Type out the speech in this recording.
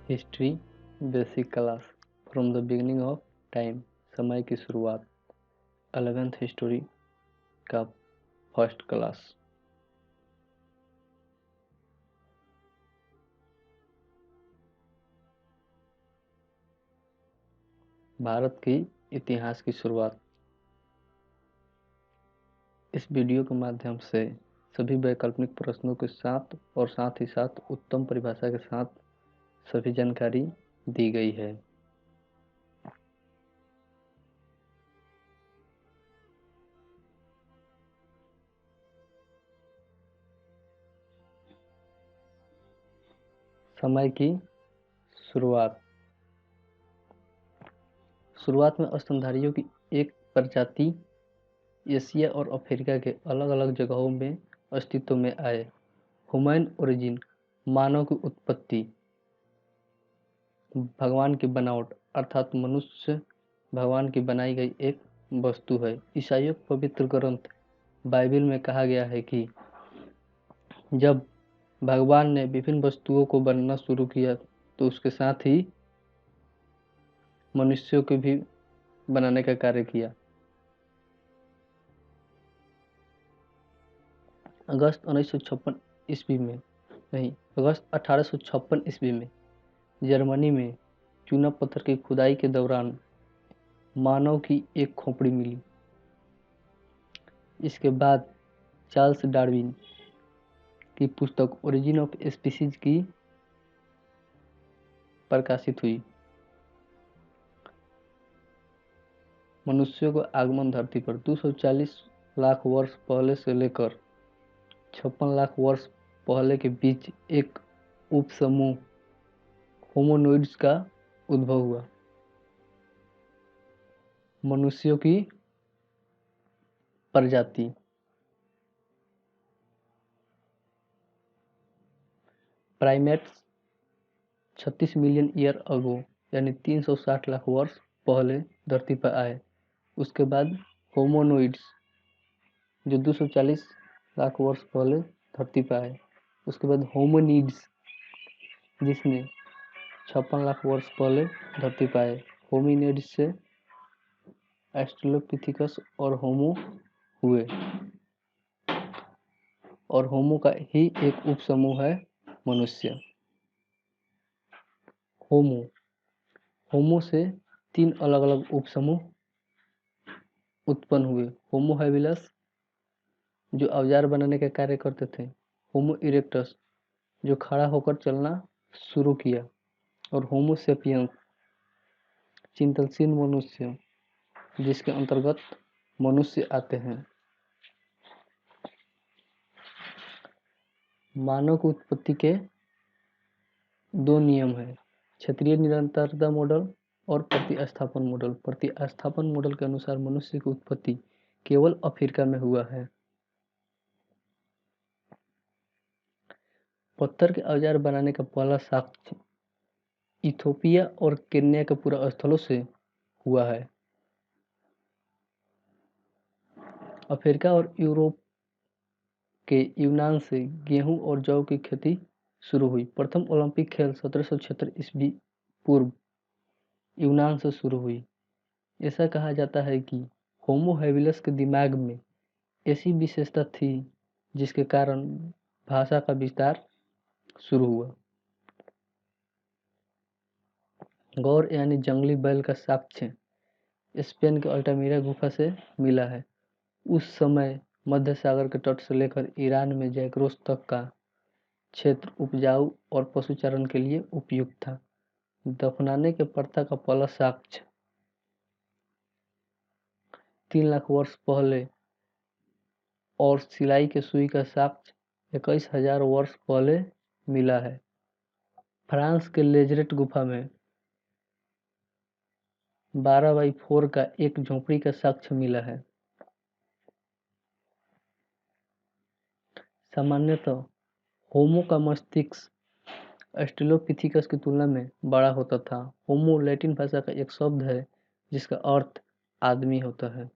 History basic class from the beginning of time, समय की शुरुआत, 11th हिस्ट्री का फर्स्ट क्लास। भारत की इतिहास की शुरुआत। इस वीडियो के माध्यम से सभी वैकल्पिक प्रश्नों के साथ और साथ ही साथ उत्तम परिभाषा के साथ सभी जानकारी दी गई है। समय की शुरुआत। शुरुआत में स्तनधारियों की एक प्रजाति एशिया और अफ्रीका के अलग अलग जगहों में अस्तित्व में आए। ह्यूमन ओरिजिन, मानव की उत्पत्ति, भगवान की बनावट अर्थात मनुष्य भगवान की बनाई गई एक वस्तु है। ईसाइयों के पवित्र ग्रंथ बाइबल में कहा गया है कि जब भगवान ने विभिन्न वस्तुओं को बनाना शुरू किया तो उसके साथ ही मनुष्यों को भी बनाने का कार्य किया। अगस्त 1956 ईस्वी में अगस्त 1856 ईस्वी में जर्मनी में चूना पत्थर की खुदाई के दौरान मानव की एक खोपड़ी मिली। इसके बाद चार्ल्स डार्विन की पुस्तक ओरिजिन ऑफ स्पीसीज की प्रकाशित हुई। मनुष्यों का आगमन धरती पर 240 लाख वर्ष पहले से लेकर 56 लाख वर्ष पहले के बीच एक उपसमूह होमोनोइड्स का उद्भव हुआ। मनुष्यों की प्रजाति। प्राइमेट्स 36 मिलियन ईयर अगो यानी 360 लाख वर्ष पहले धरती पर आए। उसके बाद होमोनोइड्स जो 240 लाख वर्ष पहले धरती पर आए। उसके बाद होमोनिड्स जिसमें 56 लाख वर्ष पहले धरती पर आए। होमिनिड्स से एस्ट्रोलोपिथिकस और होमो हुए और होमो का ही एक उपसमूह है मनुष्य। होमो से 3 अलग अलग उपसमूह उत्पन्न हुए। होमो हैबिलस जो औजार बनाने का कार्य करते थे। होमो इरेक्टस जो खड़ा होकर चलना शुरू किया और होमो सेपियंस चिंतनशील मनुष्य जिसके अंतर्गत मनुष्य आते हैं। मानव की उत्पत्ति के 2 नियम है, क्षेत्रीय निरंतरता मॉडल और प्रतिस्थापन मॉडल। प्रतिस्थापन मॉडल के अनुसार मनुष्य की उत्पत्ति केवल अफ्रीका में हुआ है। पत्थर के औजार बनाने का पहला साक्ष्य इथोपिया और केन्या के पूरा स्थलों से हुआ है। अफ्रीका और यूरोप के यूनान से गेहूं और जौ की खेती शुरू हुई। प्रथम ओलंपिक खेल 1776 ईस्वी पूर्व यूनान से शुरू हुई। ऐसा कहा जाता है कि होमो हैबिलस के दिमाग में ऐसी विशेषता थी जिसके कारण भाषा का विस्तार शुरू हुआ। गौर यानी जंगली बैल का साक्ष्य स्पेन के अल्टामिरा गुफा से मिला है। उस समय मध्य सागर के तट से लेकर ईरान में जैक्रोस तक का क्षेत्र उपजाऊ और पशुचारण के लिए उपयुक्त था। दफनाने के प्रथा का पहला साक्ष्य 3 लाख वर्ष पहले और सिलाई के सुई का साक्ष्य 21,000 वर्ष पहले मिला है। फ्रांस के लेजरेट गुफा में 12x4 का एक झोपड़ी का साक्ष्य मिला है। सामान्यतः होमो का मस्तिष्क एस्ट्रोलोपिथिकस की तुलना में बड़ा होता था। होमो लैटिन भाषा का एक शब्द है जिसका अर्थ आदमी होता है।